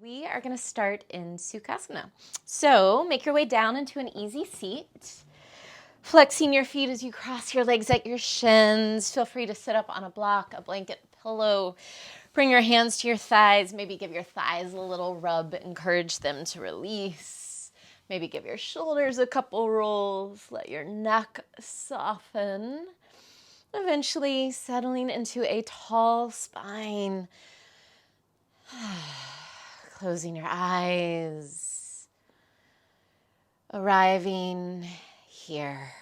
We are going to start in Sukhasana. So make your way down into an easy seat. Flexing your feet as you cross your legs at your shins. Feel free to sit up on a block, a blanket, pillow. Bring your hands to your thighs. Maybe give your thighs a little rub. Encourage them to release. Maybe give your shoulders a couple rolls. Let your neck soften. Eventually settling into a tall spine. Closing your eyes. Arriving here.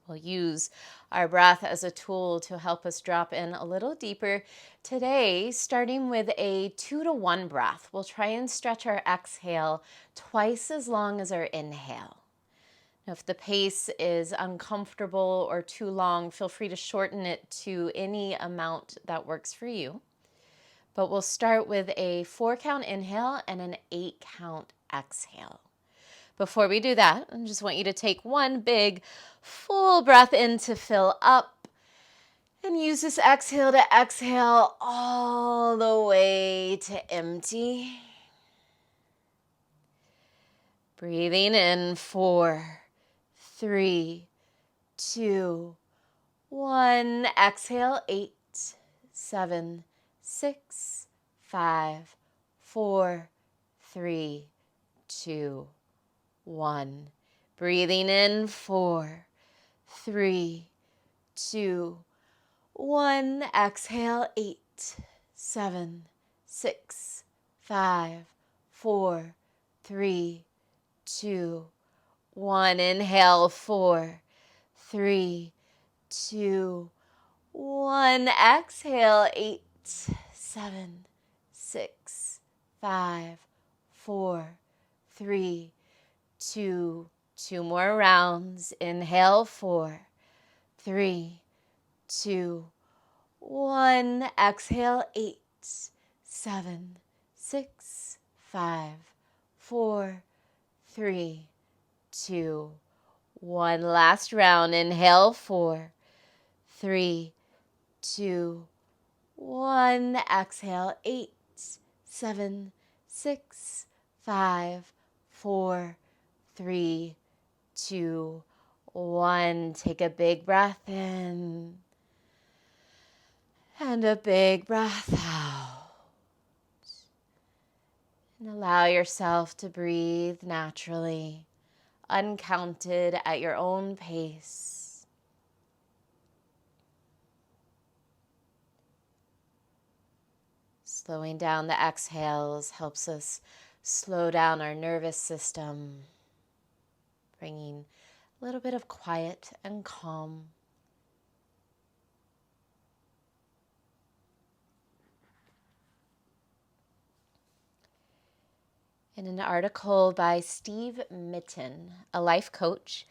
We'll use our breath as a tool to help us drop in a little deeper. Today, starting with a 2-to-1 breath, we'll try and stretch our exhale twice as long as our inhale. Now, if the pace is uncomfortable or too long, feel free to shorten it to any amount that works for you. But we'll start with a 4-count inhale and an 8-count exhale. Before we do that, I just want you to take one big full breath in to fill up and use this exhale to exhale all the way to empty. Breathing in 4, 3, 2, 1. Exhale 8, 7, 6, 5, 4, 3, 2, 1. Breathing in 4, 3, 2, 1. Exhale 8, 7, 6, 5, 4, 3, 2, 1. Inhale 4, 3, 2, 1. Exhale 8, 7, 6, 5, 4, 3, 2. 2 more rounds. Inhale 4, 3, 2, 1. Exhale 8, 7, 6, 5, 4, 3, 2, 1. Last round. Inhale 4, 3, 2, 1. Exhale 8, 7, 6, 5, 4, 3, 2, 1. Take a big breath in and a big breath out. And allow yourself to breathe naturally, uncounted at your own pace. Slowing down the exhales helps us slow down our nervous system, bringing a little bit of quiet and calm. In an article by Steve Mitten, a life coach,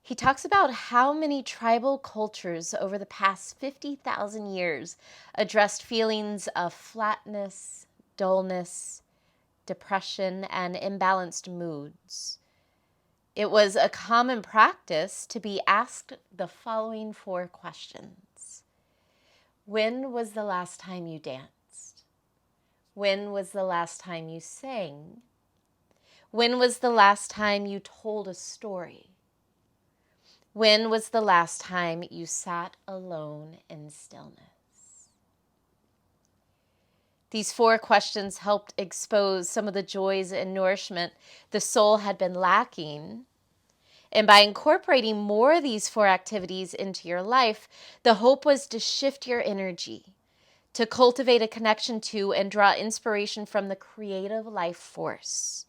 he talks about how many tribal cultures over the past 50,000 years addressed feelings of flatness, dullness, depression, and imbalanced moods. It was a common practice to be asked the following 4 questions. When was the last time you danced? When was the last time you sang? When was the last time you told a story? When was the last time you sat alone in stillness? These 4 questions helped expose some of the joys and nourishment the soul had been lacking. And by incorporating more of these 4 activities into your life, the hope was to shift your energy, to cultivate a connection to and draw inspiration from the creative life force,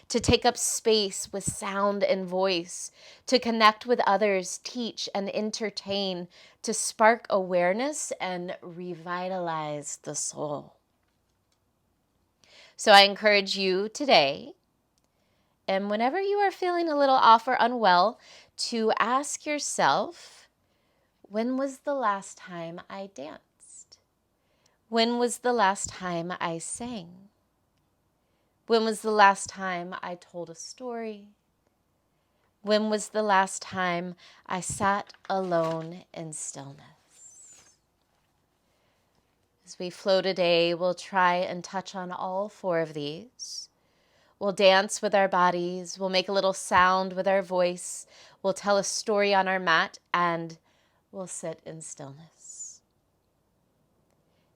to take up space with sound and voice, to connect with others, teach and entertain, to spark awareness and revitalize the soul. So I encourage you today, and whenever you are feeling a little off or unwell, to ask yourself, when was the last time I danced? When was the last time I sang? When was the last time I told a story? When was the last time I sat alone in stillness? As we flow today, we'll try and touch on all 4 of these. We'll dance with our bodies. We'll make a little sound with our voice. We'll tell a story on our mat, and we'll sit in stillness.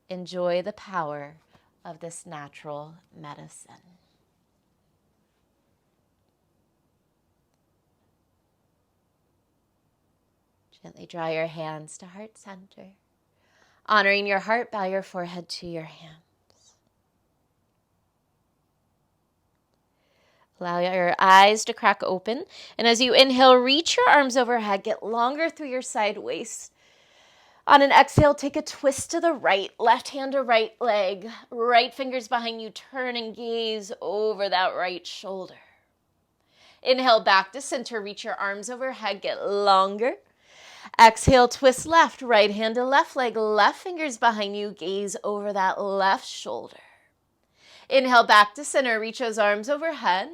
Enjoy the power of this natural medicine. Gently draw your hands to heart center. Honoring your heart, bow your forehead to your hands. Allow your eyes to crack open. And as you inhale, reach your arms overhead. Get longer through your side waist. On an exhale, take a twist to the right. Left hand to right leg. Right fingers behind you. Turn and gaze over that right shoulder. Inhale back to center. Reach your arms overhead. Get longer. Exhale, twist left. Right hand to left leg. Left fingers behind you. Gaze over that left shoulder. Inhale back to center. Reach those arms overhead.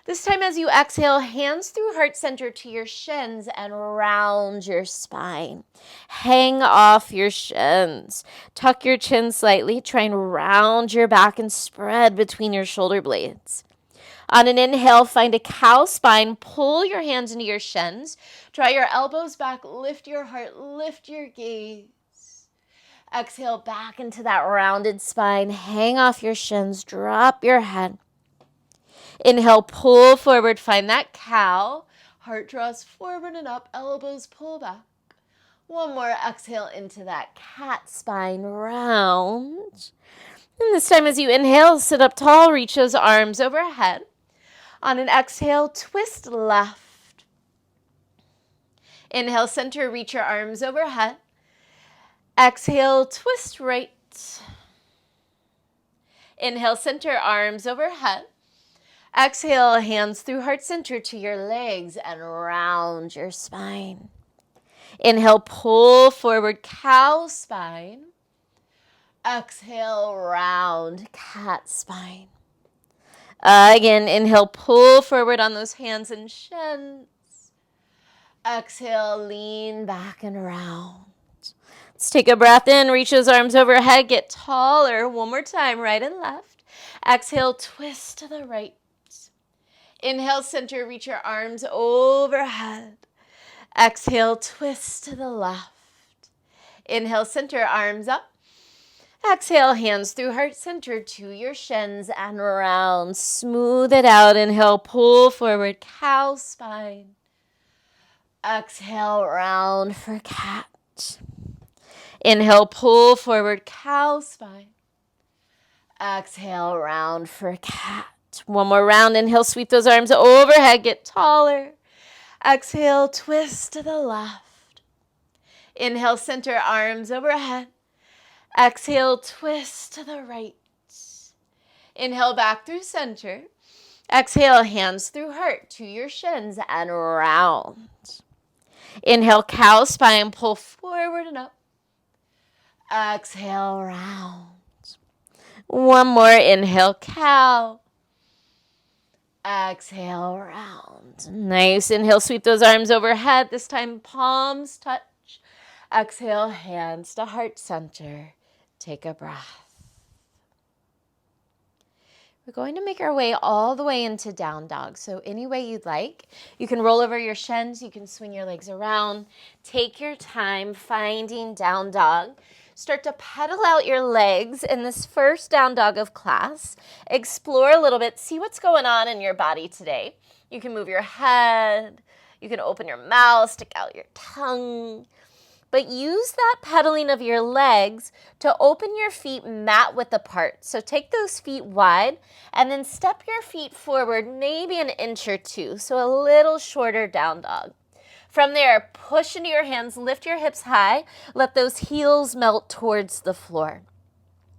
This time as you exhale, hands through heart center to your shins and round your spine. Hang off your shins. Tuck your chin slightly. Try and round your back and spread between your shoulder blades. On an inhale, find a cow spine. Pull your hands into your shins. Draw your elbows back. Lift your heart. Lift your gaze. Exhale back into that rounded spine. Hang off your shins. Drop your head. Inhale, pull forward. Find that cow. Heart draws forward and up. Elbows pull back. One more. Exhale into that cat spine. Round. And this time as you inhale, sit up tall. Reach those arms overhead. On an exhale, twist left. Inhale, center. Reach your arms overhead. Exhale, twist right. Inhale, center. Arms overhead. Exhale, hands through heart center to your legs and round your spine. Inhale, pull forward, cow spine. Exhale, round, cat spine. Again, inhale, pull forward on those hands and shins. Exhale, lean back and round. Let's take a breath in, reach those arms overhead, get taller. One more time, right and left. Exhale, twist to the right. Inhale, center, reach your arms overhead. Exhale, twist to the left. Inhale, center, arms up. Exhale, hands through heart center to your shins and round. Smooth it out. Inhale, pull forward, cow spine. Exhale, round for cat. Inhale, pull forward, cow spine. Exhale, round for cat. One more round. Inhale, sweep those arms overhead, get taller. Exhale, twist to the left. Inhale, center, arms overhead. Exhale, twist to the right. Inhale, back through center. Exhale, hands through heart to your shins and round. Inhale, cow spine, pull forward and up. Exhale, round. One more. Inhale, cow. Exhale, round. Nice. Inhale, sweep those arms overhead. This time, palms touch. Exhale, hands to heart center. Take a breath. We're going to make our way all the way into down dog. So any way you'd like. You can roll over your shins. You can swing your legs around. Take your time finding down dog. Start to pedal out your legs in this first down dog of class. Explore a little bit. See what's going on in your body today. You can move your head. You can open your mouth, stick out your tongue. But use that pedaling of your legs to open your feet mat width apart. So take those feet wide and then step your feet forward maybe an inch or two. So a little shorter down dog. From there, push into your hands, lift your hips high, let those heels melt towards the floor.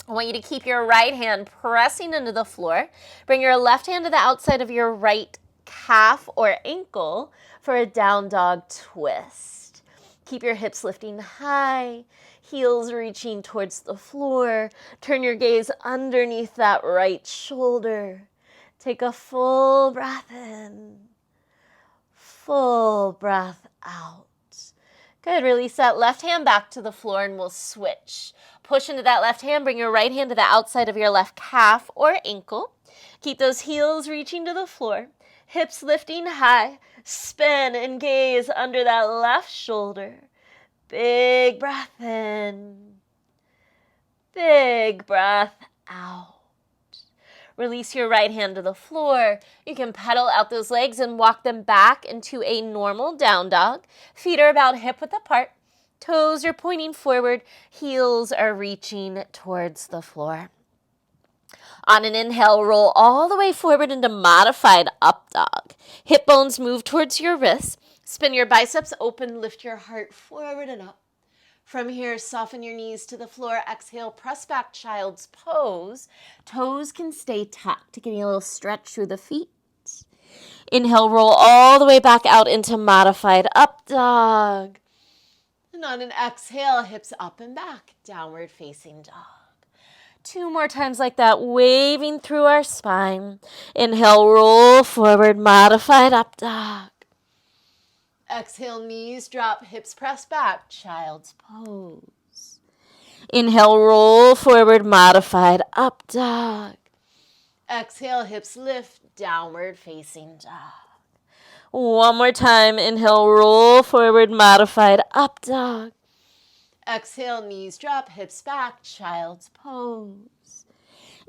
I want you to keep your right hand pressing into the floor. Bring your left hand to the outside of your right calf or ankle for a down dog twist. Keep your hips lifting high, heels reaching towards the floor. Turn your gaze underneath that right shoulder. Take a full breath in. Full breath out. Good. Release that left hand back to the floor and we'll switch. Push into that left hand. Bring your right hand to the outside of your left calf or ankle. Keep those heels reaching to the floor. Hips lifting high. Spin and gaze under that left shoulder. Big breath in. Big breath out. Release your right hand to the floor. You can pedal out those legs and walk them back into a normal down dog. Feet are about hip width apart. Toes are pointing forward. Heels are reaching towards the floor. On an inhale, roll all the way forward into modified up dog. Hip bones move towards your wrists. Spin your biceps open. Lift your heart forward and up. From here, soften your knees to the floor. Exhale, press back child's pose. Toes can stay tucked, getting a little stretch through the feet. Inhale, roll all the way back out into modified up dog. And on an exhale, hips up and back, downward facing dog. 2 more times like that, waving through our spine. Inhale, roll forward, modified up dog. Exhale, knees drop, hips press back, child's pose. Inhale, roll forward, modified up dog. Exhale, hips lift, downward facing dog. 1 more time, inhale, roll forward, modified up dog. Exhale, knees drop, hips back, child's pose.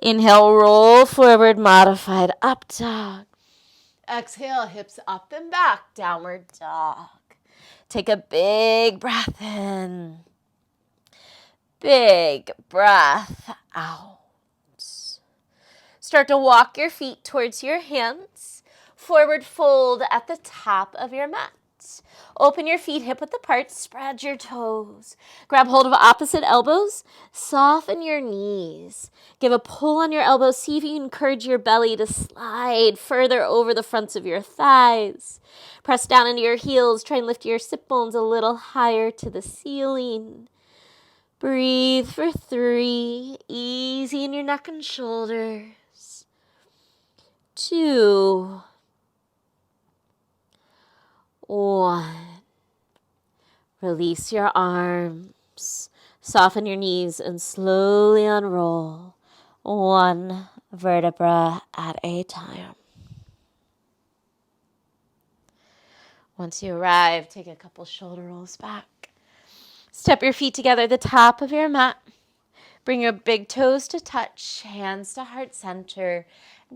Inhale, roll forward, modified up dog. Exhale, hips up and back, downward dog. Take a big breath in. Big breath out. Start to walk your feet towards your hands. Forward fold at the top of your mat. Open your feet hip width apart. Spread your toes. Grab hold of opposite elbows. Soften your knees. Give a pull on your elbows. See if you can encourage your belly to slide further over the fronts of your thighs. Press down into your heels. Try and lift your sit bones a little higher to the ceiling. Breathe for 3. Easy in your neck and shoulders. 2. 1. Release your arms. Soften your knees and slowly unroll 1 vertebra at a time. Once you arrive, take a couple shoulder rolls back. Step your feet together at the top of your mat. Bring your big toes to touch, hands to heart center.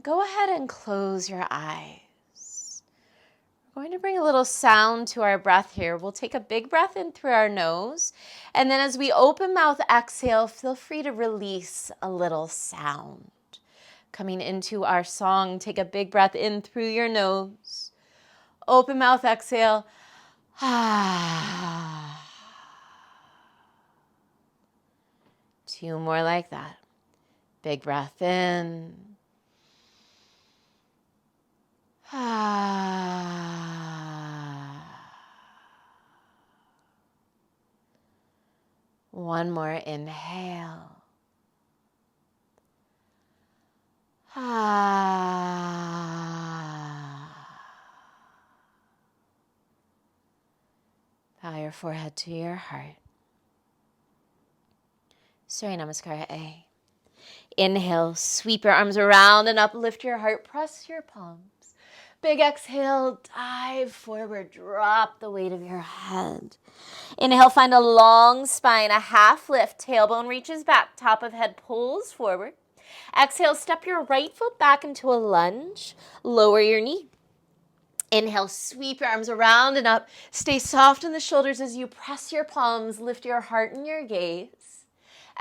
Go ahead and close your eyes. We're going to bring a little sound to our breath here. We'll take a big breath in through our nose. And then as we open mouth, exhale, feel free to release a little sound. Coming into our song, take a big breath in through your nose. Open mouth, exhale. 2 more like that. Big breath in. One more inhale. Bow your forehead to your heart. Surya Namaskar A. Inhale, sweep your arms around and up, lift your heart, press your palms. Big exhale, dive forward, drop the weight of your head. Inhale, find a long spine, a half lift, tailbone reaches back, top of head pulls forward. Exhale, step your right foot back into a lunge, lower your knee. Inhale, sweep your arms around and up. Stay soft in the shoulders as you press your palms, lift your heart and your gaze.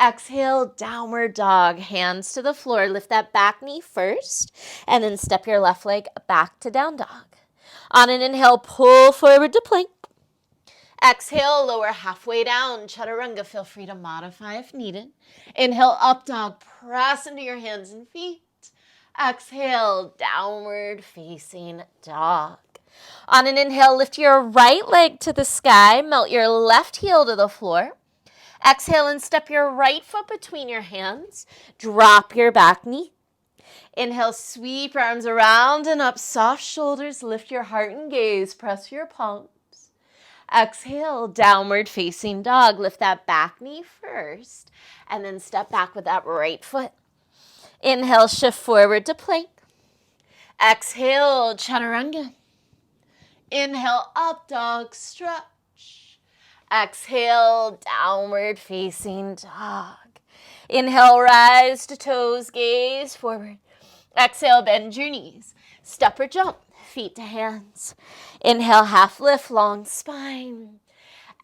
Exhale, downward dog, hands to the floor. Lift that back knee first, and then step your left leg back to down dog. On an inhale, pull forward to plank. Exhale, lower halfway down, chaturanga. Feel free to modify if needed. Inhale, up dog, press into your hands and feet. Exhale, downward facing dog. On an inhale, lift your right leg to the sky, melt your left heel to the floor. Exhale and step your right foot between your hands. Drop your back knee. Inhale, sweep your arms around and up, soft shoulders. Lift your heart and gaze. Press your palms. Exhale, downward facing dog. Lift that back knee first, and then step back with that right foot. Inhale, shift forward to plank. Exhale, chaturanga. Inhale, up dog, stretch. Exhale, downward facing dog. Inhale, rise to toes, gaze forward. Exhale, bend your knees. Step or jump, feet to hands. Inhale, half lift, long spine.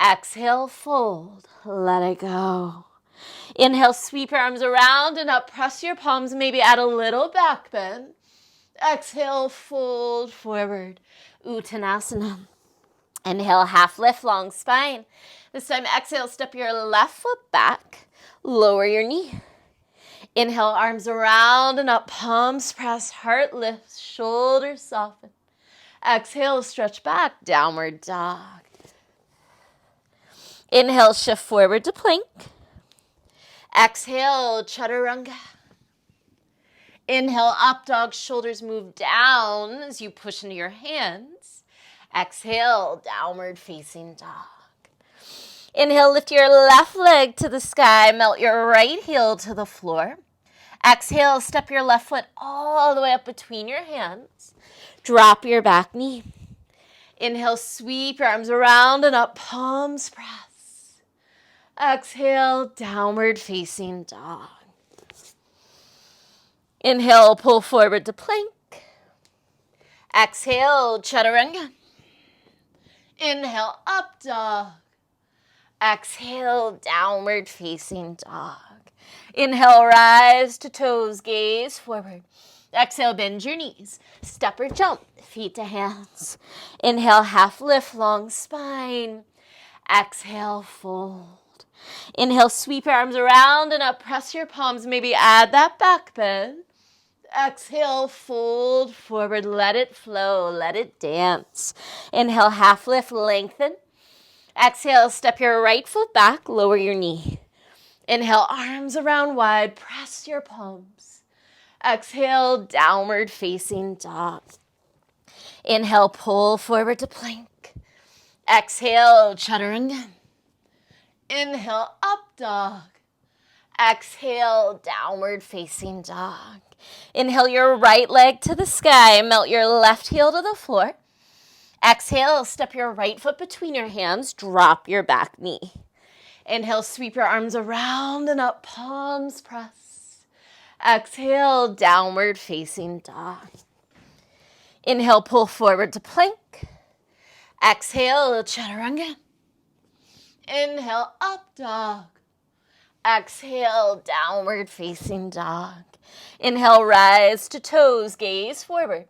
Exhale, fold, let it go. Inhale, sweep your arms around and up, press your palms, maybe add a little back bend. Exhale, fold forward, Uttanasana. Inhale, half lift, long spine. This time, exhale, step your left foot back, lower your knee. Inhale, arms around and up, palms press, heart lifts, shoulders soften. Exhale, stretch back, downward dog. Inhale, shift forward to plank. Exhale, chaturanga. Inhale, up dog, shoulders move down as you push into your hands. Exhale, downward facing dog. Inhale, lift your left leg to the sky, melt your right heel to the floor. Exhale, step your left foot all the way up between your hands. Drop your back knee. Inhale, sweep your arms around and up, palms press. Exhale, downward facing dog. Inhale, pull forward to plank. Exhale, chaturanga. Inhale, up dog. Exhale, downward facing dog. Inhale, rise to toes, gaze forward. Exhale, bend your knees. Step or jump, feet to hands. Inhale, half lift, long spine. Exhale, fold. Inhale, sweep your arms around and up, press your palms, maybe add that back bend. Exhale, fold forward, let it flow, let it dance. Inhale, half lift, lengthen. Exhale, step your right foot back, lower your knee. Inhale, arms around wide, press your palms. Exhale, downward facing dog. Inhale, pull forward to plank. Exhale, chaturanga. Inhale, up dog. Exhale, downward facing dog. Inhale your right leg to the sky, melt your left heel to the floor. Exhale, step your right foot between your hands, drop your back knee. Inhale, sweep your arms around and up, palms press. Exhale, downward facing dog. Inhale, pull forward to plank. Exhale, chaturanga. Inhale, up dog. Exhale, downward facing dog. Inhale, rise to toes, gaze forward.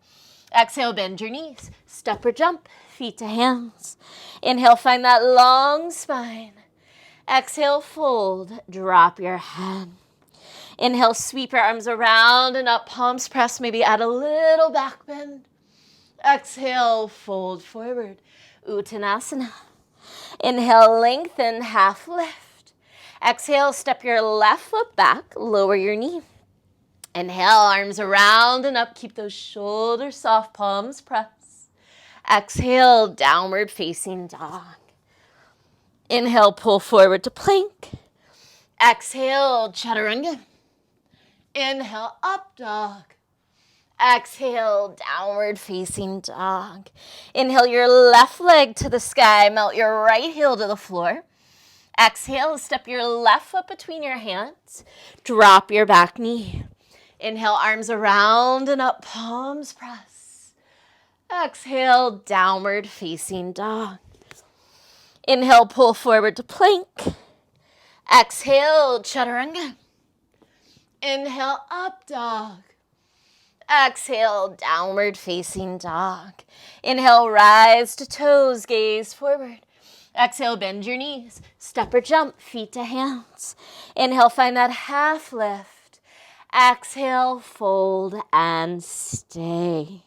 Exhale, bend your knees. Step or jump, feet to hands. Inhale, find that long spine. Exhale, fold, drop your head. Inhale, sweep your arms around and up, palms press, maybe add a little back bend. Exhale, fold forward, Uttanasana. Inhale, lengthen, half lift. Exhale, step your left foot back, lower your knee. Inhale, arms around and up, keep those shoulders soft, palms press. Exhale, downward facing dog. Inhale, pull forward to plank. Exhale, chaturanga. Inhale, up dog. Exhale, downward facing dog. Inhale your left leg to the sky, melt your right heel to the floor. Exhale, step your left foot between your hands. Drop your back knee. Inhale, arms around and up, palms press. Exhale, downward facing dog. Inhale, pull forward to plank. Exhale, chaturanga. Inhale, up dog. Exhale, downward facing dog. Inhale, rise to toes, gaze forward. Exhale, bend your knees. Step or jump, feet to hands. Inhale, find that half lift. Exhale, fold and stay.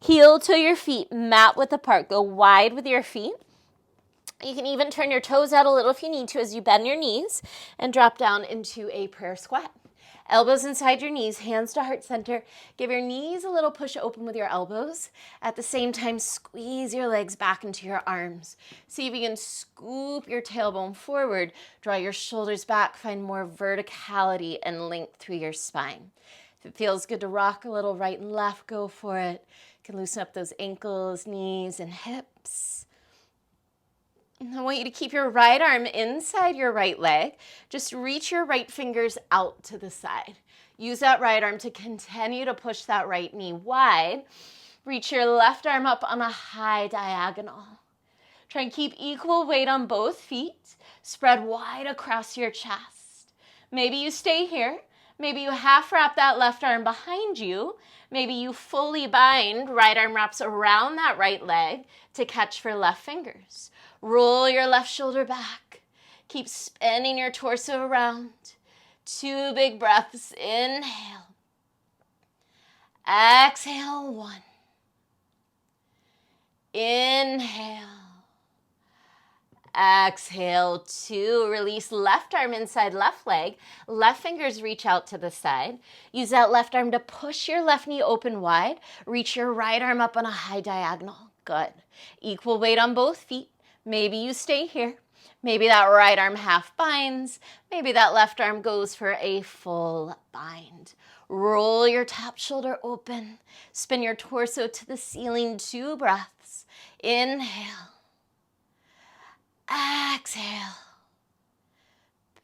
Heel to your feet, mat width apart. Go wide with your feet. You can even turn your toes out a little if you need to as you bend your knees and drop down into a prayer squat. Elbows inside your knees, hands to heart center. Give your knees a little push open with your elbows. At the same time, squeeze your legs back into your arms. See if you can scoop your tailbone forward. Draw your shoulders back. Find more verticality and length through your spine. If it feels good to rock a little right and left, go for it. You can loosen up those ankles, knees, and hips. And I want you to keep your right arm inside your right leg. Just reach your right fingers out to the side. Use that right arm to continue to push that right knee wide. Reach your left arm up on a high diagonal. Try and keep equal weight on both feet. Spread wide across your chest. Maybe you stay here. Maybe you half wrap that left arm behind you. Maybe you fully bind, right arm wraps around that right leg to catch for left fingers. Roll your left shoulder back. Keep spinning your torso around. 2 big breaths. Inhale. Exhale, 1. Inhale. Exhale, 2. Release left arm inside left leg. Left fingers reach out to the side. Use that left arm to push your left knee open wide. Reach your right arm up on a high diagonal. Good. Equal weight on both feet. Maybe you stay here. Maybe that right arm half binds. Maybe that left arm goes for a full bind. Roll your top shoulder open. Spin your torso to the ceiling. 2 breaths. Inhale. Exhale.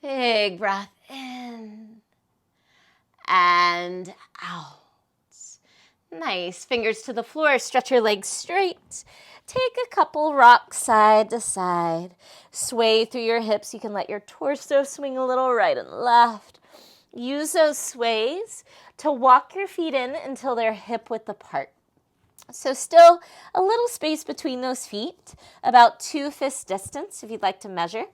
Big breath in and out. Nice. Fingers to the floor. Stretch your legs straight. Take a couple rocks side to side. Sway through your hips. You can let your torso swing a little right and left. Use those sways to walk your feet in until they're hip width apart. So still a little space between those feet, about 2 fist distance if you'd like to measure.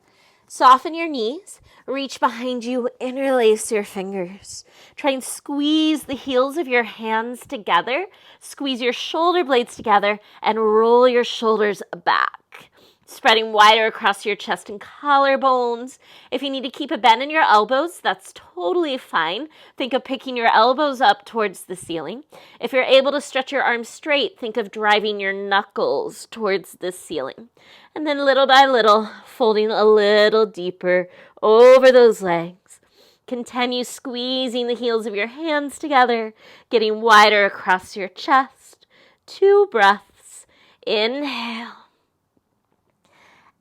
Soften your knees, reach behind you, interlace your fingers. Try and squeeze the heels of your hands together. Squeeze your shoulder blades together and roll your shoulders back. Spreading wider across your chest and collarbones. If you need to keep a bend in your elbows, that's totally fine. Think of picking your elbows up towards the ceiling. If you're able to stretch your arms straight, think of driving your knuckles towards the ceiling. And then little by little, folding a little deeper over those legs. Continue squeezing the heels of your hands together, getting wider across your chest. 2 breaths. Inhale.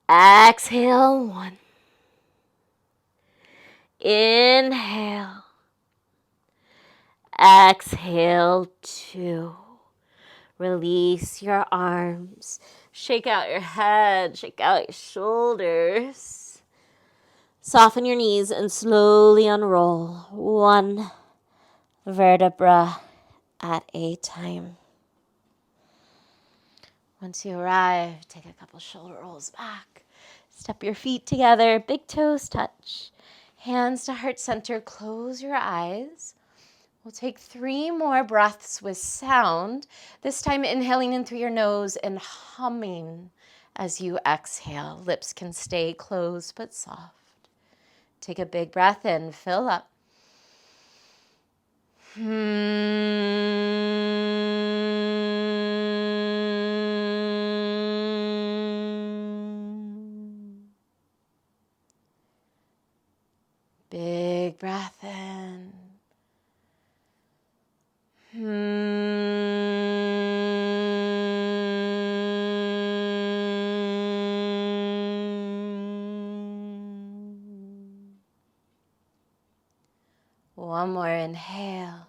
Exhale, 1. Inhale. Exhale, 2. Release your arms. Shake out your head. Shake out your shoulders. Soften your knees and slowly unroll 1 vertebra at a time. Once you arrive, take a couple shoulder rolls back. Step your feet together, big toes touch. Hands to heart center, close your eyes. We'll take 3 more breaths with sound, this time inhaling in through your nose and humming as you exhale. Lips can stay closed but soft. Take a big breath in, fill up. Big breath in. One more inhale.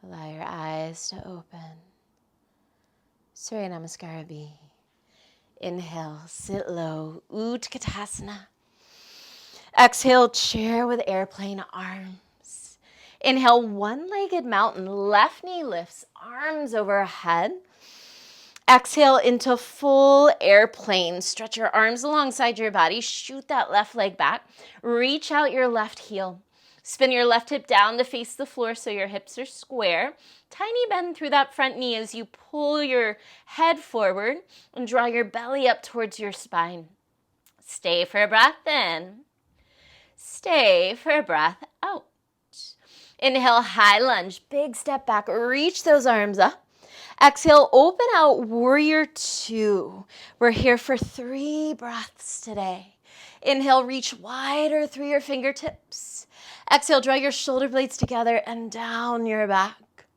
Allow your eyes to open. Surya Namaskara B. Inhale, sit low, Utkatasana. Exhale, chair with airplane arms. Inhale, one-legged mountain, left knee lifts, arms overhead. Exhale into full airplane. Stretch your arms alongside your body. Shoot that left leg back. Reach out your left heel. Spin your left hip down to face the floor so your hips are square. Tiny bend through that front knee as you pull your head forward and draw your belly up towards your spine. Stay for a breath in. Stay for a breath out. Inhale, high lunge, big step back, reach those arms up. Exhale, open out, warrior two. We're here for 3 breaths today. Inhale, reach wider through your fingertips. Exhale, draw your shoulder blades together and down your back.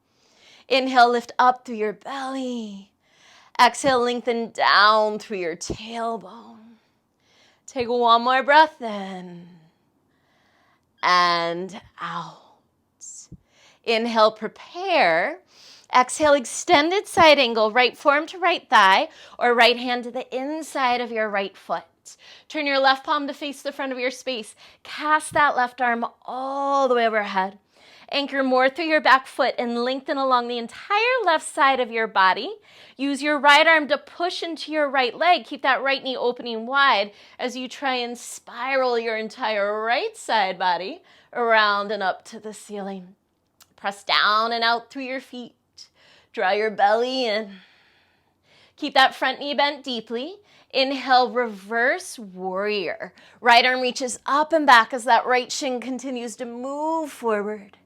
Inhale, lift up through your belly. Exhale, lengthen down through your tailbone. Take one more breath in and out. Inhale, prepare. Exhale, extended side angle, right forearm to right thigh or right hand to the inside of your right foot. Turn your left palm to face the front of your space. Cast that left arm all the way overhead. Anchor more through your back foot and lengthen along the entire left side of your body. Use your right arm to push into your right leg. Keep that right knee opening wide as you try and spiral your entire right side body around and up to the ceiling. Press down and out through your feet. Draw your belly in. Keep that front knee bent deeply. Inhale, reverse warrior. Right arm reaches up and back as that right shin continues to move forward.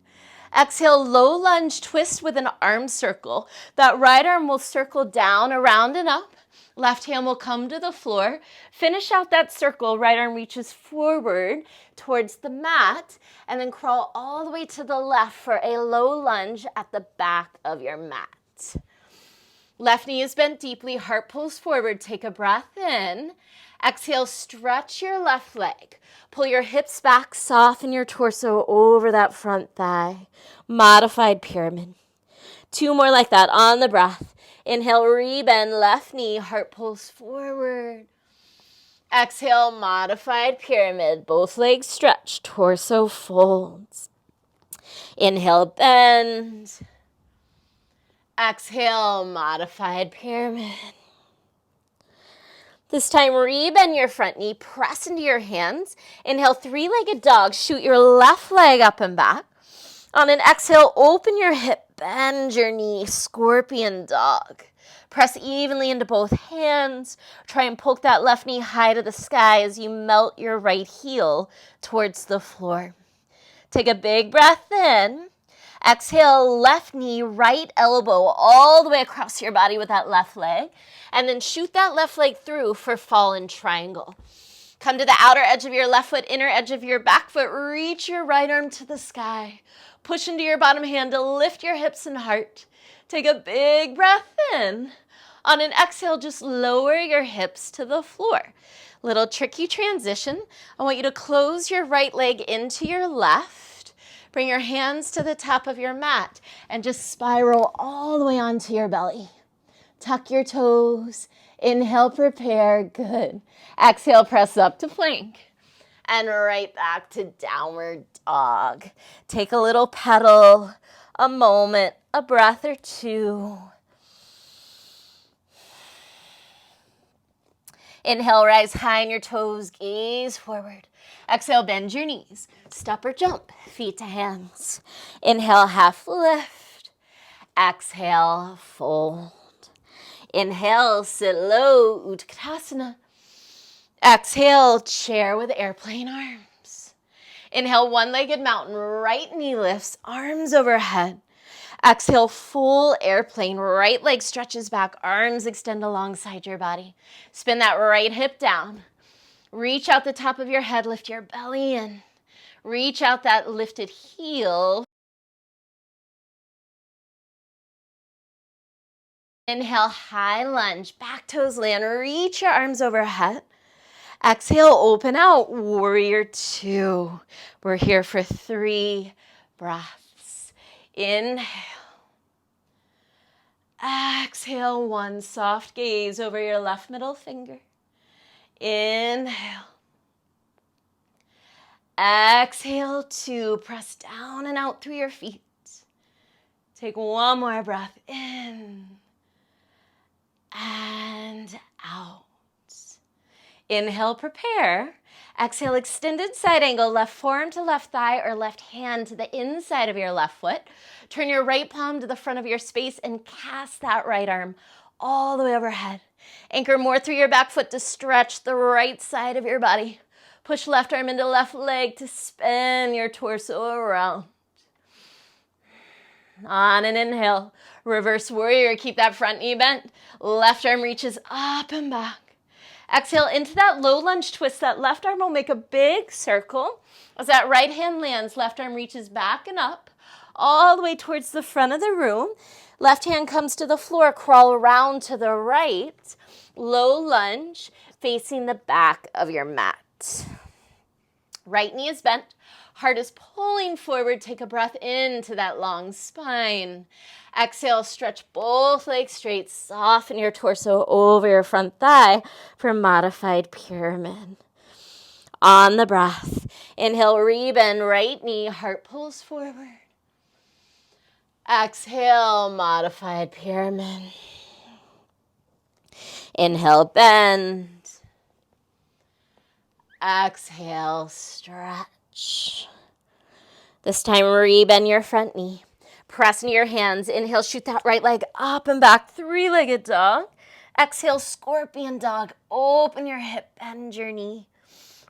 Exhale, low lunge twist with an arm circle. That right arm will circle down, around, and up. Left hand will come to the floor. Finish out that circle. Right arm reaches forward towards the mat and then crawl all the way to the left for a low lunge at the back of your mat. Left knee is bent deeply, heart pulls forward. Take a breath in. Exhale, stretch your left leg. Pull your hips back, soften your torso over that front thigh. Modified pyramid. 2 more like that on the breath. Inhale, rebend left knee, heart pulls forward. Exhale, modified pyramid. Both legs stretch, torso folds. Inhale, bend. Exhale, modified pyramid. This time, rebend your front knee, press into your hands. Inhale, 3-legged dog. Shoot your left leg up and back. On an exhale, open your hip, bend your knee, scorpion dog. Press evenly into both hands. Try and poke that left knee high to the sky as you melt your right heel towards the floor. Take a big breath in. Exhale, left knee, right elbow all the way across your body with that left leg. And then shoot that left leg through for fallen triangle. Come to the outer edge of your left foot, inner edge of your back foot. Reach your right arm to the sky. Push into your bottom hand to lift your hips and heart. Take a big breath in. On an exhale, just lower your hips to the floor. Little tricky transition. I want you to close your right leg into your left. Bring your hands to the top of your mat and just spiral all the way onto your belly. Tuck your toes. Inhale, prepare. Good. Exhale, press up to plank. And right back to downward dog. Take a little pedal, a moment, a breath or two. Inhale, rise high on your toes, gaze forward. Exhale, bend your knees. Step or jump, feet to hands. Inhale, half lift. Exhale, fold. Inhale, sit low, Utkatasana. Exhale, chair with airplane arms. Inhale, one-legged mountain, right knee lifts, arms overhead. Exhale, full airplane, right leg stretches back, arms extend alongside your body. Spin that right hip down. Reach out the top of your head, lift your belly in. Reach out that lifted heel. Inhale, high lunge, back toes land, reach your arms overhead. Exhale, open out, warrior two. We're here for 3 breaths. Inhale. Exhale, 1 soft gaze over your left middle finger. Inhale. Exhale, 2. Press down and out through your feet. Take 1 more breath in and out. Inhale, prepare. Exhale, extended side angle, left forearm to left thigh or left hand to the inside of your left foot. Turn your right palm to the front of your space and cast that right arm all the way overhead. Anchor more through your back foot to stretch the right side of your body. Push left arm into left leg to spin your torso around. On an inhale, reverse warrior, keep that front knee bent. Left arm reaches up and back. Exhale into that low lunge twist. That left arm will make a big circle. As that right hand lands, left arm reaches back and up, all the way towards the front of the room. Left hand comes to the floor, crawl around to the right. Low lunge, facing the back of your mat. Right knee is bent. Heart is pulling forward. Take a breath into that long spine. Exhale, stretch both legs straight. Soften your torso over your front thigh for modified pyramid. On the breath, inhale, rebend right knee. Heart pulls forward. Exhale, modified pyramid. Inhale, bend. Exhale, stretch. This time, rebend your front knee. Press into your hands. Inhale, shoot that right leg up and back, three-legged dog. Exhale, scorpion dog. Open your hip, bend your knee.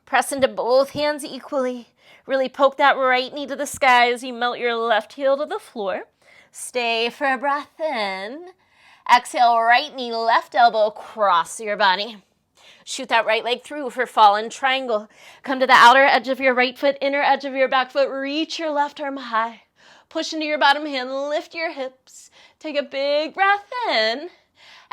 Press into both hands equally. Really poke that right knee to the sky as you melt your left heel to the floor. Stay for a breath in. Exhale, right knee, left elbow, cross your body. Shoot that right leg through for fallen triangle. Come to the outer edge of your right foot, inner edge of your back foot. Reach your left arm high. Push into your bottom hand, lift your hips. Take a big breath in.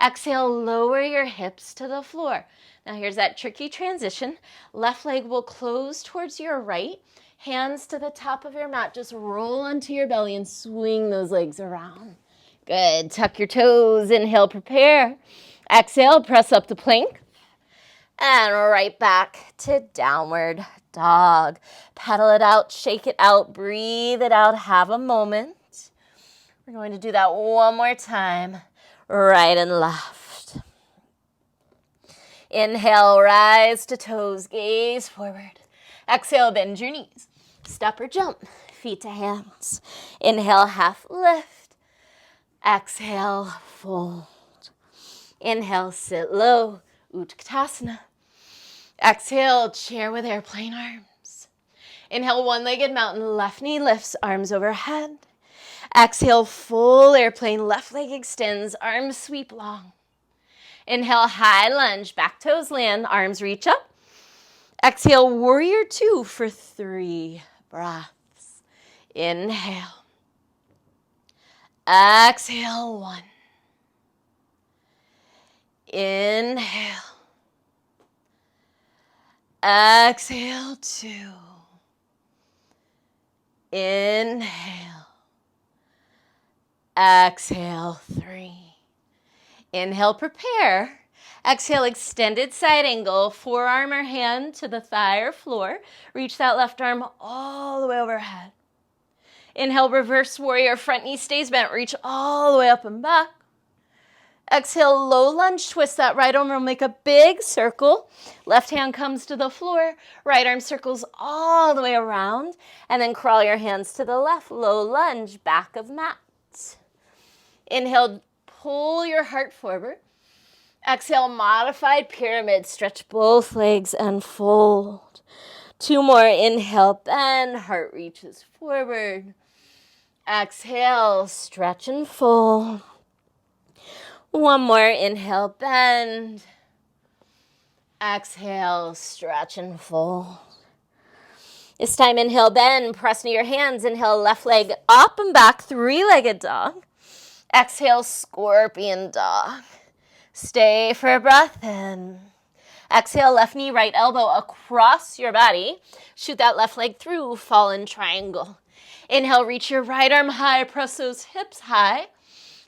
Exhale, lower your hips to the floor. Now here's that tricky transition. Left leg will close towards your right. Hands to the top of your mat. Just roll onto your belly and swing those legs around. Good. Tuck your toes. Inhale, prepare. Exhale, press up to plank. And right back to downward dog. Pedal it out, shake it out, breathe it out, have a moment. We're going to do that one more time, right and left. Inhale, rise to toes, gaze forward. Exhale, bend your knees. Step or jump, feet to hands. Inhale, half lift. Exhale, fold. Inhale, sit low, Utkatasana. Exhale, chair with airplane arms. Inhale, one-legged mountain, left knee lifts, arms overhead. Exhale, full airplane, left leg extends, arms sweep long. Inhale, high lunge, back toes land, arms reach up. Exhale, warrior two for 3 breaths. Inhale. Exhale, 1. Inhale. Exhale, 2. Inhale. Exhale, 3. Inhale, prepare. Exhale, extended side angle, forearm or hand to the thigh or floor. Reach that left arm all the way overhead. Inhale, reverse warrior, front knee stays bent. Reach all the way up and back. Exhale, low lunge, twist that right arm, will make a big circle. Left hand comes to the floor, right arm circles all the way around, and then crawl your hands to the left, low lunge, back of mat. Inhale, pull your heart forward. Exhale, modified pyramid, stretch both legs and fold. 2 more, inhale, bend, heart reaches forward. Exhale, stretch and fold. 1 more, inhale, bend. Exhale, stretch and fold. This time, inhale, bend, press into your hands. Inhale, left leg up and back, 3-legged dog. Exhale, scorpion dog. Stay for a breath in. Exhale, left knee, right elbow across your body. Shoot that left leg through, fallen triangle. Inhale, reach your right arm high, press those hips high.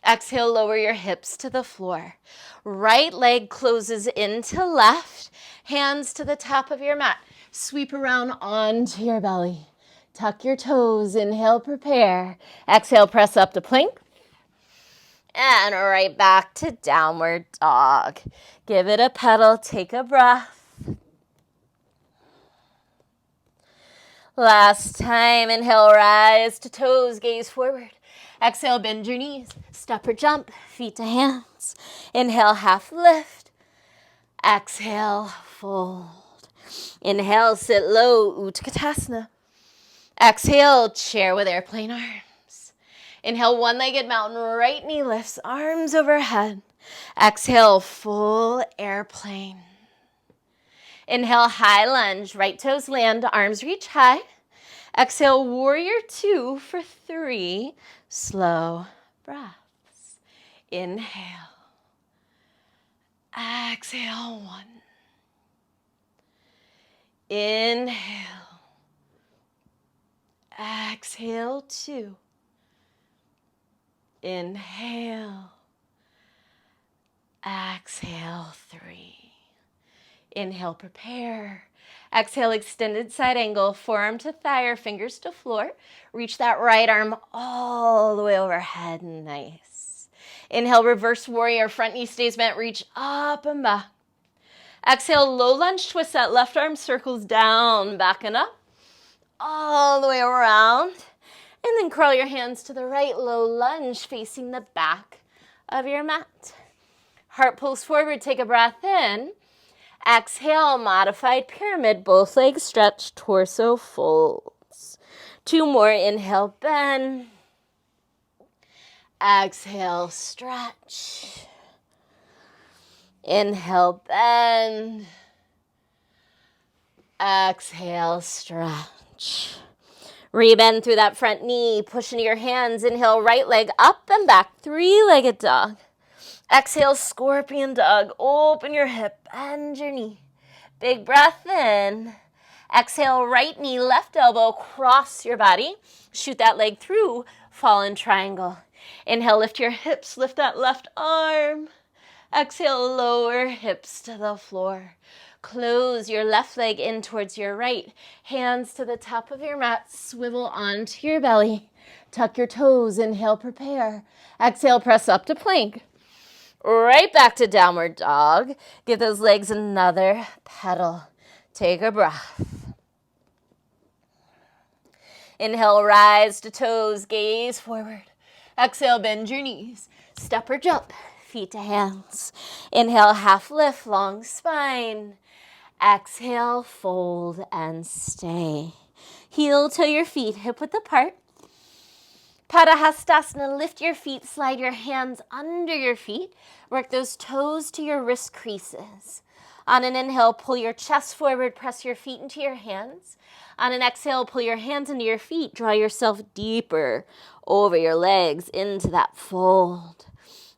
Exhale, lower your hips to the floor. Right leg closes into left, hands to the top of your mat. Sweep around onto your belly. Tuck your toes, inhale, prepare. Exhale, press up to plank. And right back to downward dog. Give it a pedal, take a breath. Last time, inhale, rise to toes, gaze forward. Exhale, bend your knees, step or jump, feet to hands. Inhale, half lift. Exhale, fold. Inhale, sit low, Utkatasana. Exhale, chair with airplane arms. Inhale, one-legged mountain, right knee lifts, arms overhead. Exhale, full airplane. Inhale, high lunge, right toes land, arms reach high. Exhale, warrior two for 3 slow breaths. Inhale. Exhale, 1. Inhale. Exhale, 2. Inhale. Exhale, 3. Inhale, prepare. Exhale, extended side angle, forearm to thigh or fingers to floor. Reach that right arm all the way overhead. Nice. Inhale, reverse warrior, front knee stays bent, reach up and back. Exhale, low lunge twist, that left arm circles down, back and up, all the way around. And then curl your hands to the right, low lunge, facing the back of your mat. Heart pulls forward, take a breath in. Exhale, modified pyramid, both legs stretch, torso folds. 2 more, inhale, bend. Exhale, stretch. Inhale, bend. Exhale, stretch. Rebend through that front knee, push into your hands. Inhale, right leg up and back, 3-legged dog. Exhale, scorpion dog. Open your hip, bend your knee. Big breath in. Exhale, right knee, left elbow, cross your body. Shoot that leg through, fallen triangle. Inhale, lift your hips, lift that left arm. Exhale, lower hips to the floor. Close your left leg in towards your right. Hands to the top of your mat, swivel onto your belly. Tuck your toes, inhale, prepare. Exhale, press up to plank. Right back to downward dog. Give those legs another pedal. Take a breath. Inhale, rise to toes, gaze forward. Exhale, bend your knees. Step or jump, feet to hands. Inhale, half lift, long spine. Exhale, fold and stay. Heel to your feet, hip width apart. Padahastasana, lift your feet, slide your hands under your feet. Work those toes to your wrist creases. On an inhale, pull your chest forward, press your feet into your hands. On an exhale, pull your hands into your feet, draw yourself deeper over your legs into that fold.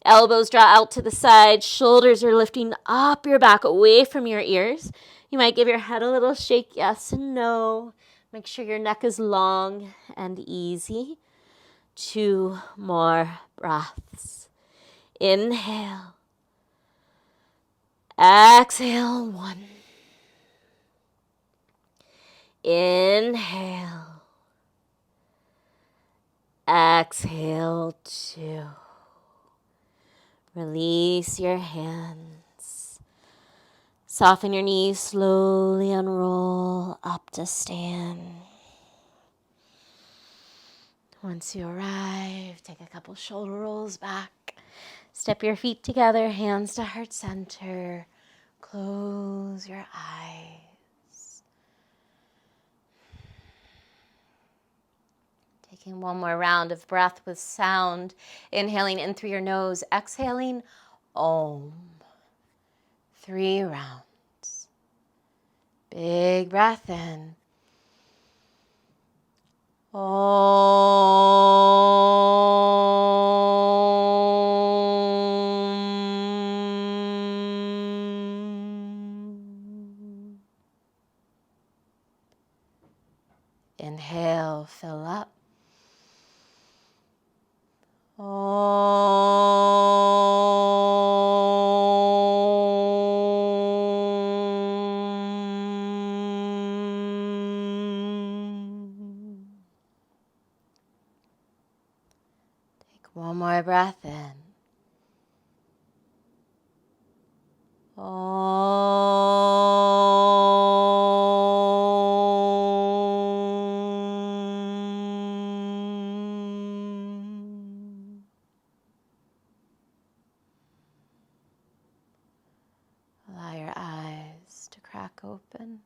Elbows draw out to the side, shoulders are lifting up your back, away from your ears. You might give your head a little shake, yes and no. Make sure your neck is long and easy. 2 more breaths. Inhale. Exhale, 1. Inhale. Exhale, 2. Release your hands. Soften your knees, slowly unroll up to stand. Once you arrive, take a couple shoulder rolls back. Step your feet together, hands to heart center. Close your eyes. Taking one more round of breath with sound. Inhaling in through your nose, exhaling, Om. 3 rounds. Big breath in. Om. Inhale, fill up. Take one more breath in. open.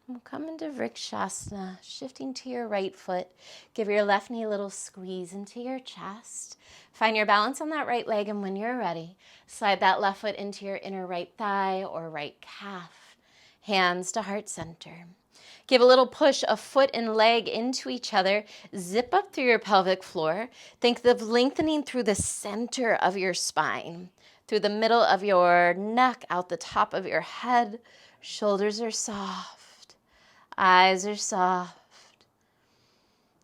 We'll come into Vrikshasana, shifting to your right foot. Give your left knee a little squeeze into your chest. Find your balance on that right leg, and when you're ready, slide that left foot into your inner right thigh or right calf. Hands to heart center. Give a little push of foot and leg into each other. Zip up through your pelvic floor. Think of lengthening through the center of your spine, through the middle of your neck, out the top of your head. Shoulders are soft. Eyes are soft.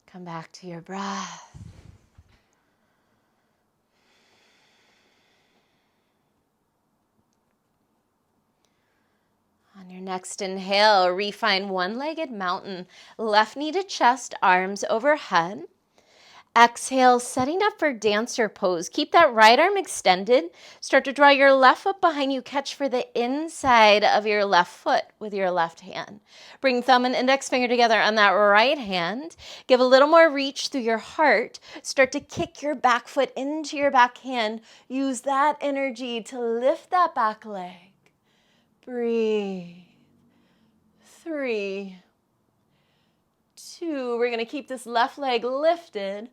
Come back to your breath. On your next inhale, refine one-legged mountain. Left knee to chest, arms overhead. Exhale, setting up for dancer pose. Keep that right arm extended. Start to draw your left foot behind you. Catch for the inside of your left foot with your left hand. Bring thumb and index finger together on that right hand. Give a little more reach through your heart. Start to kick your back foot into your back hand. Use that energy to lift that back leg. Breathe. 3, 2, we're going to keep this left leg lifted.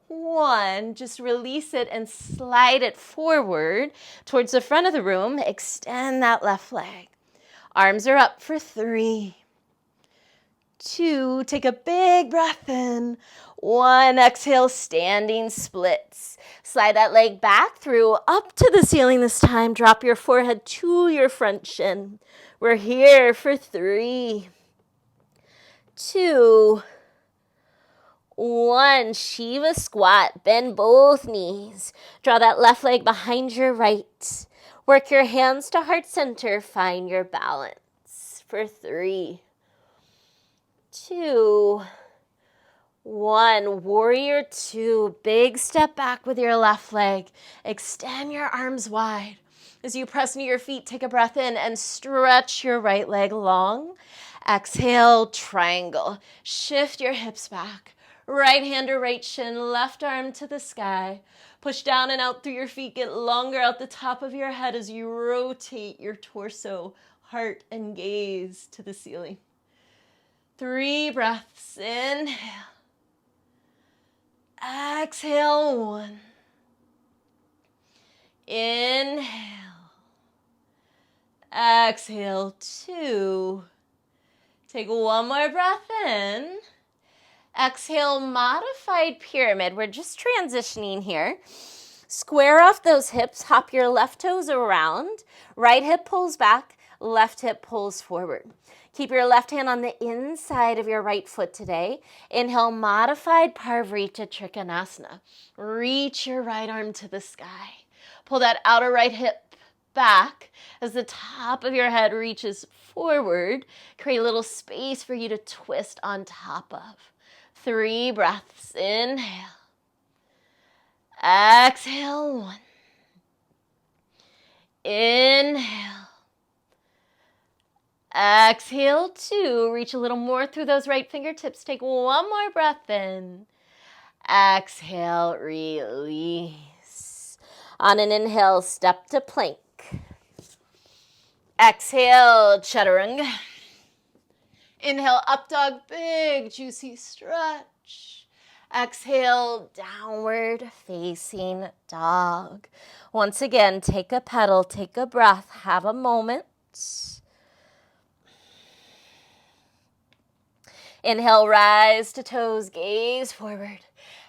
1, just release it and slide it forward towards the front of the room. Extend that left leg. Arms are up for 3, 2, take a big breath in. 1, exhale, standing splits. Slide that leg back through, up to the ceiling this time. Drop your forehead to your front shin. We're here for 3, 2, 1, Shiva squat, bend both knees. Draw that left leg behind your right. Work your hands to heart center, find your balance. For 3, 2, 1, warrior 2, big step back with your left leg. Extend your arms wide. As you press into your feet, take a breath in and stretch your right leg long. Exhale, triangle. Shift your hips back. Right hand to right shin, left arm to the sky. Push down and out through your feet. Get longer out the top of your head as you rotate your torso, heart, and gaze to the ceiling. 3 breaths. Inhale. Exhale, 1. Inhale. Exhale, 2. Take one more breath in. Exhale, modified pyramid. We're just transitioning here. Square off those hips. Hop your left toes around. Right hip pulls back. Left hip pulls forward. Keep your left hand on the inside of your right foot today. Inhale, modified Parvrita Trikonasana. Reach your right arm to the sky. Pull that outer right hip back as the top of your head reaches forward. Create a little space for you to twist on top of. 3 breaths. Inhale. Exhale, 1. Inhale. Exhale, 2. Reach a little more through those right fingertips. Take one more breath in. Exhale, release. On an inhale, step to plank. Exhale, chaturanga. Inhale, up dog, big, juicy stretch. Exhale, downward facing dog. Once again, take a pedal, take a breath, have a moment. Inhale, rise to toes, gaze forward.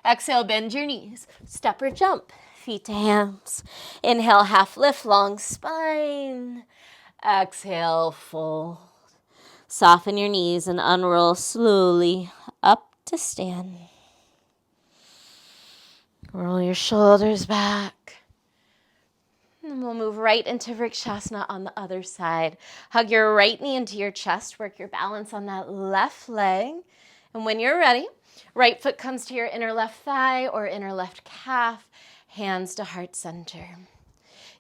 Exhale, bend your knees, step or jump, feet to hands. Inhale, half lift, long spine. Exhale, fold. Soften your knees and unroll slowly up to stand. Roll your shoulders back. And we'll move right into Vrikshasana on the other side. Hug your right knee into your chest. Work your balance on that left leg. And when you're ready, right foot comes to your inner left thigh or inner left calf. Hands to heart center.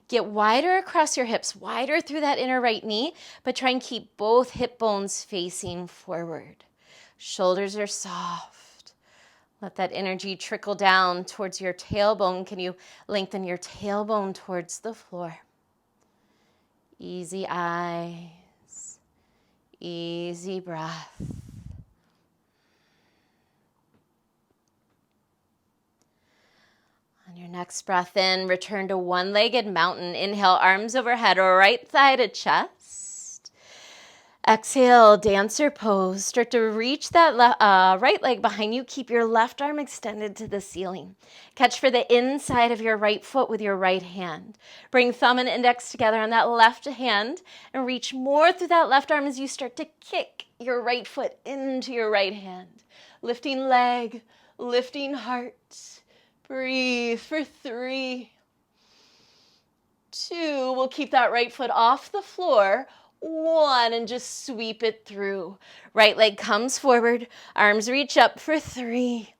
Get wider across your hips, wider through that inner right knee, but try and keep both hip bones facing forward. Shoulders are soft. Let that energy trickle down towards your tailbone. Can you lengthen your tailbone towards the floor? Easy eyes, easy breath. On your next breath in, return to one-legged mountain. Inhale, arms overhead, right thigh to chest. Exhale, dancer pose. Start to reach that right leg behind you. Keep your left arm extended to the ceiling. Catch for the inside of your right foot with your right hand. Bring thumb and index together on that left hand and reach more through that left arm as you start to kick your right foot into your right hand. Lifting leg, lifting heart. Breathe for 3, 2. We'll keep that right foot off the floor. 1, and just sweep it through. Right leg comes forward. Arms reach up for 3,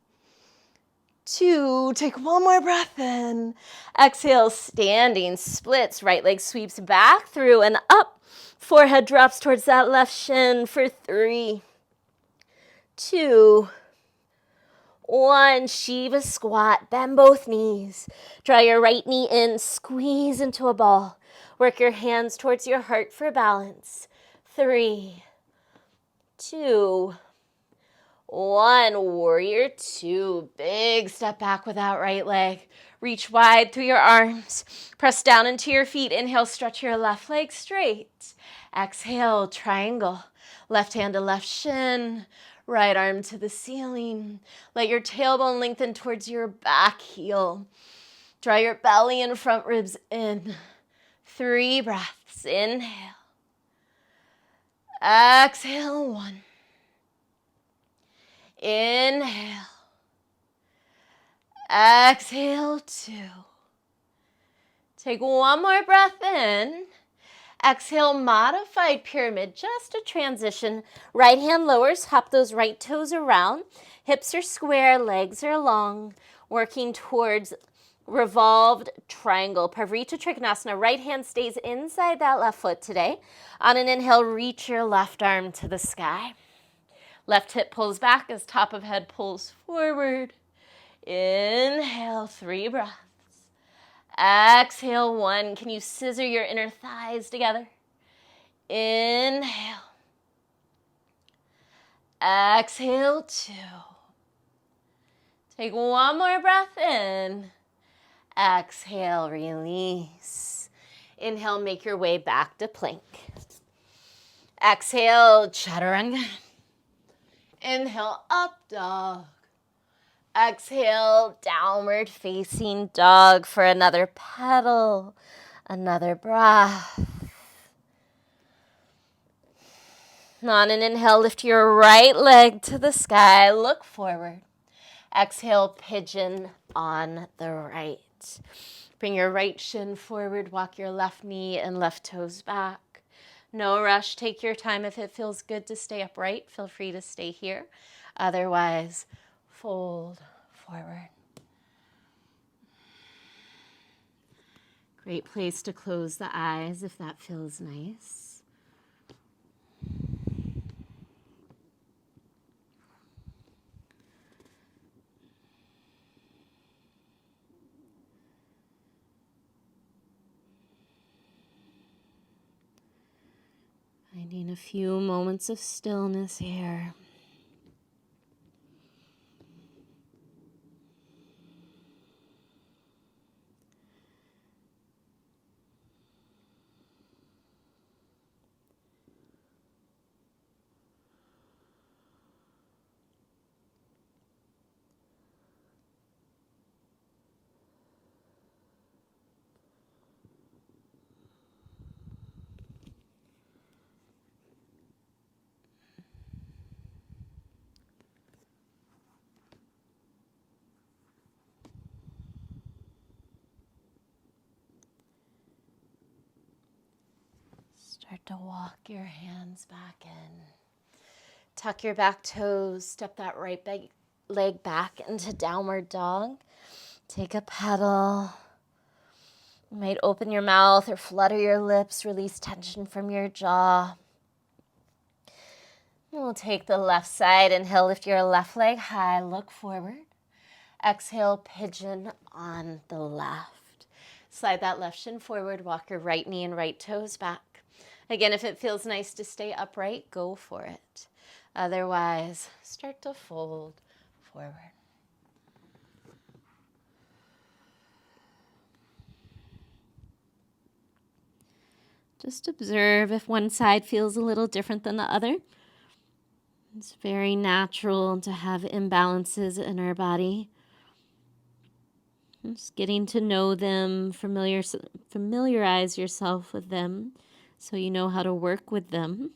2. Take one more breath in. Exhale, standing splits. Right leg sweeps back through and up. Forehead drops towards that left shin for 3, 2, 1, Shiva squat, bend both knees. Draw your right knee in, squeeze into a ball. Work your hands towards your heart for balance. 3, 2, 1, warrior 2. Big step back with that right leg. Reach wide through your arms. Press down into your feet. Inhale, stretch your left leg straight. Exhale, triangle. Left hand to left shin. Right arm to the ceiling. Let your tailbone lengthen towards your back heel. Draw your belly and front ribs in. 3 breaths. Inhale. Exhale, 1. Inhale. Exhale, 2. Take one more breath in. Exhale, modified pyramid, just a transition. Right hand lowers, hop those right toes around. Hips are square, legs are long. Working towards revolved triangle. Parvrita Trikonasana. Right hand stays inside that left foot today. On an inhale, reach your left arm to the sky. Left hip pulls back as top of head pulls forward. Inhale, 3 breaths. Exhale, 1. Can you scissor your inner thighs together? Inhale. Exhale, 2. Take one more breath in. Exhale, release. Inhale, make your way back to plank. Exhale, chaturanga. Inhale, up dog. Exhale, downward facing dog for another pedal, another breath. On an inhale, lift your right leg to the sky, look forward. Exhale, pigeon on the right. Bring your right shin forward, walk your left knee and left toes back. No rush, take your time. If it feels good to stay upright, feel free to stay here. Otherwise, fold forward. Great place to close the eyes if that feels nice. Finding a few moments of stillness here. Start to walk your hands back in. Tuck your back toes. Step that right leg back into downward dog. Take a pedal. You might open your mouth or flutter your lips. Release tension from your jaw. We'll take the left side. Inhale, lift your left leg high. Look forward. Exhale, pigeon on the left. Slide that left shin forward. Walk your right knee and right toes back. Again, if it feels nice to stay upright, go for it. Otherwise, start to fold forward. Just observe if one side feels a little different than the other. It's very natural to have imbalances in our body. Just getting to know them, familiarize yourself with them so you know how to work with them.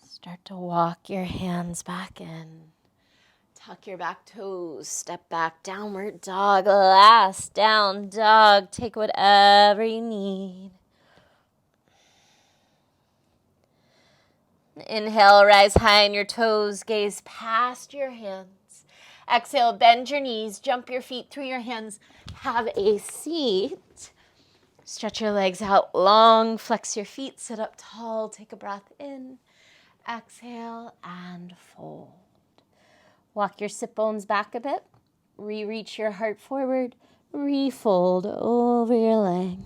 Start to walk your hands back in. Tuck your back toes. Step back, downward dog. Last down dog. Take whatever you need. Inhale, rise high on your toes. Gaze past your hands. Exhale, bend your knees. Jump your feet through your hands. Have a seat. Stretch your legs out long. Flex your feet. Sit up tall. Take a breath in. Exhale and fold. Walk your sit bones back a bit. Reach your heart forward. Refold over your legs.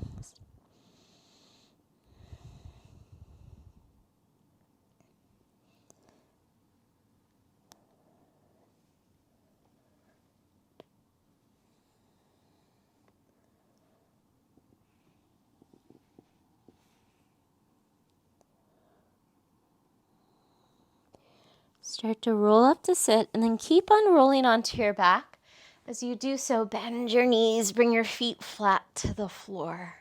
Start to roll up to sit and then keep on rolling onto your back. As you do so, bend your knees, bring your feet flat to the floor.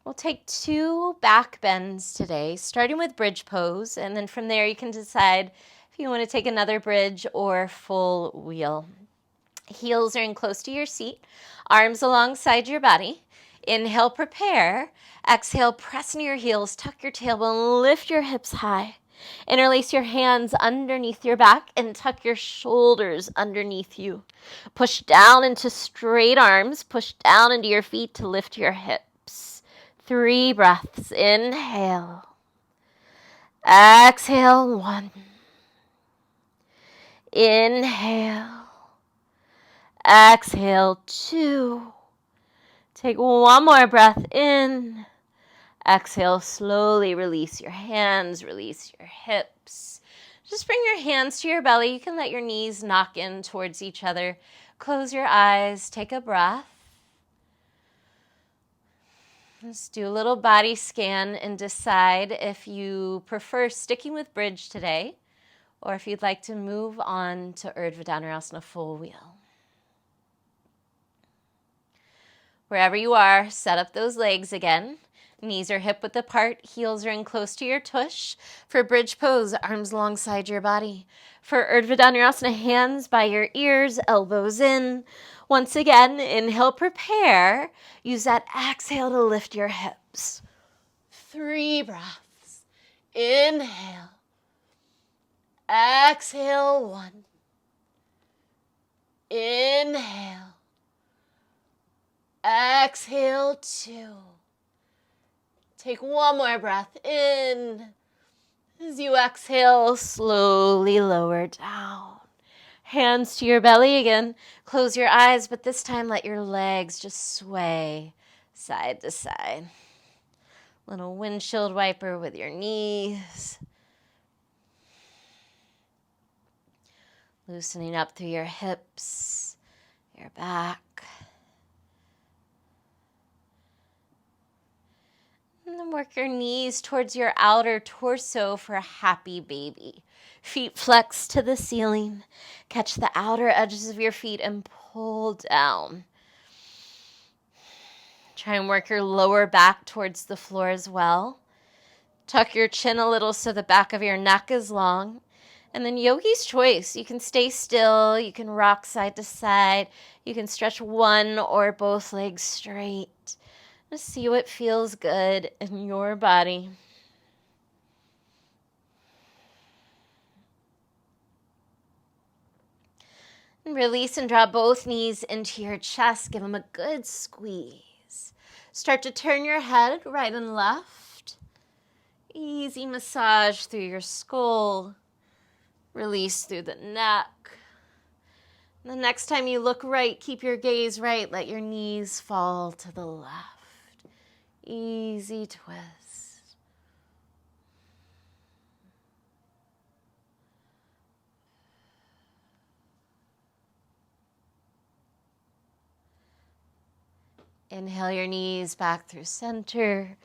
We'll take 2 back bends today, starting with bridge pose, and then from there you can decide if you want to take another bridge or full wheel. Heels are in close to your seat, arms alongside your body. Inhale, prepare. Exhale, press into your heels, tuck your tailbone, lift your hips high. Interlace your hands underneath your back and tuck your shoulders underneath you. Push down into straight arms. Push down into your feet to lift your hips. 3 breaths. Inhale. Exhale. 1. Inhale. Exhale. 2. Take one more breath in. Exhale, slowly release your hands, release your hips. Just bring your hands to your belly. You can let your knees knock in towards each other. Close your eyes, take a breath. Let's do a little body scan and decide if you prefer sticking with bridge today or if you'd like to move on to Urdhva Dhanurasana full wheel. Wherever you are, set up those legs again. Knees are hip width apart, heels are in close to your tush. For bridge pose, arms alongside your body. For Urdhva Dhanurasana, hands by your ears, elbows in. Once again, inhale, prepare. Use that exhale to lift your hips. 3 breaths. Inhale. Exhale, 1. Inhale. Exhale, 2. Take one more breath in. As you exhale, slowly lower down. Hands to your belly again. Close your eyes, but this time let your legs just sway side to side. Little windshield wiper with your knees. Loosening up through your hips, your back. And then work your knees towards your outer torso for a happy baby. Feet flex to the ceiling. Catch the outer edges of your feet and pull down. Try and work your lower back towards the floor as well. Tuck your chin a little so the back of your neck is long. And then yogi's choice. You can stay still. You can rock side to side. You can stretch one or both legs straight. Just see what feels good in your body. And release and draw both knees into your chest. Give them a good squeeze. Start to turn your head right and left. Easy massage through your skull. Release through the neck. The next time you look right, keep your gaze right. Let your knees fall to the left. Easy twist. Inhale your knees back through center.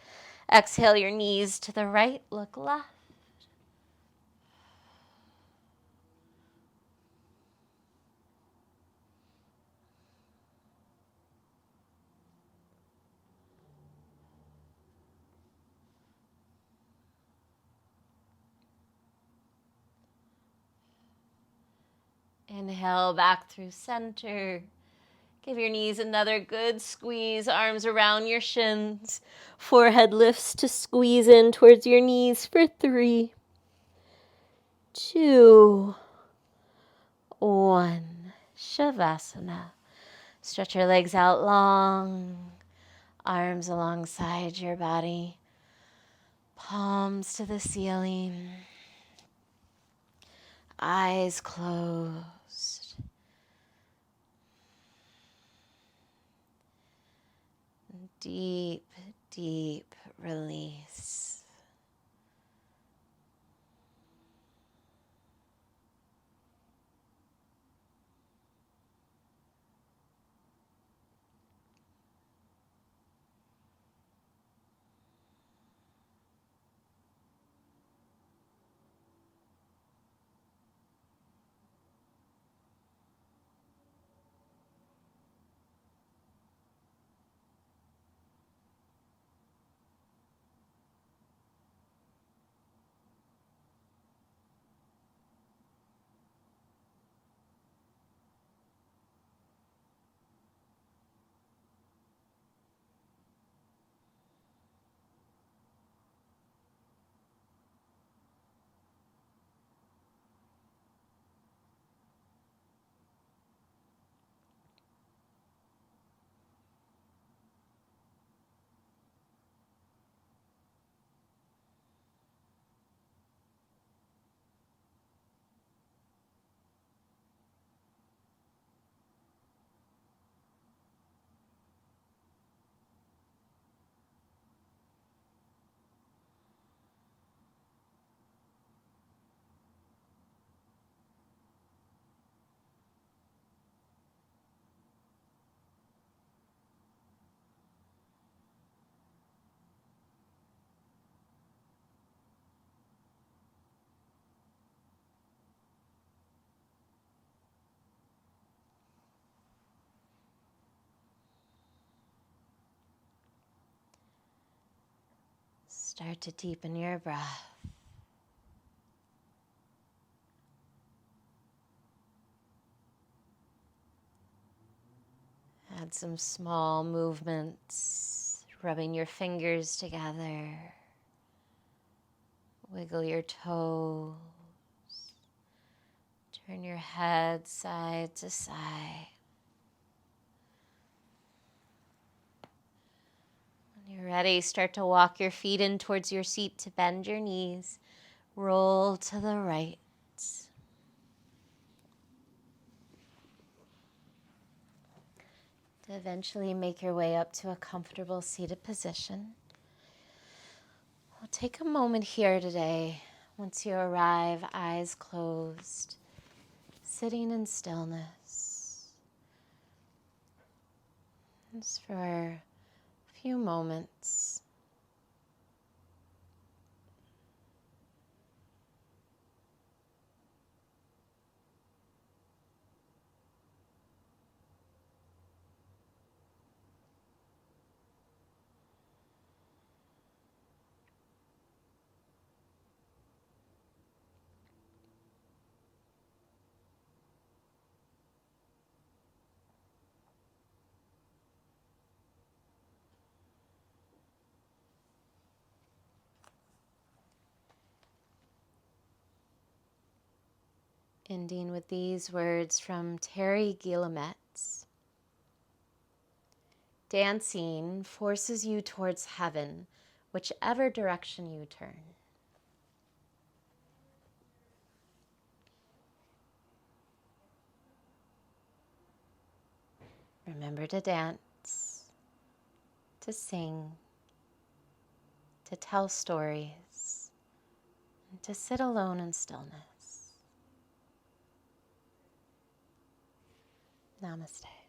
Exhale your knees to the right. Look left. Inhale back through center. Give your knees another good squeeze. Arms around your shins. Forehead lifts to squeeze in towards your knees for 3, 2, 1. Shavasana. Stretch your legs out long. Arms alongside your body. Palms to the ceiling. Eyes closed. Deep, deep release. Start to deepen your breath. Add some small movements, rubbing your fingers together. Wiggle your toes. Turn your head side to side. When you're ready, start to walk your feet in towards your seat to bend your knees. Roll to the right. To eventually make your way up to a comfortable seated position. We'll take a moment here today. Once you arrive, eyes closed, sitting in stillness. Just for a few moments. Ending with these words from Terry Guillemet's. Dancing forces you towards heaven, whichever direction you turn. Remember to dance, to sing, to tell stories, and to sit alone in stillness. Namaste.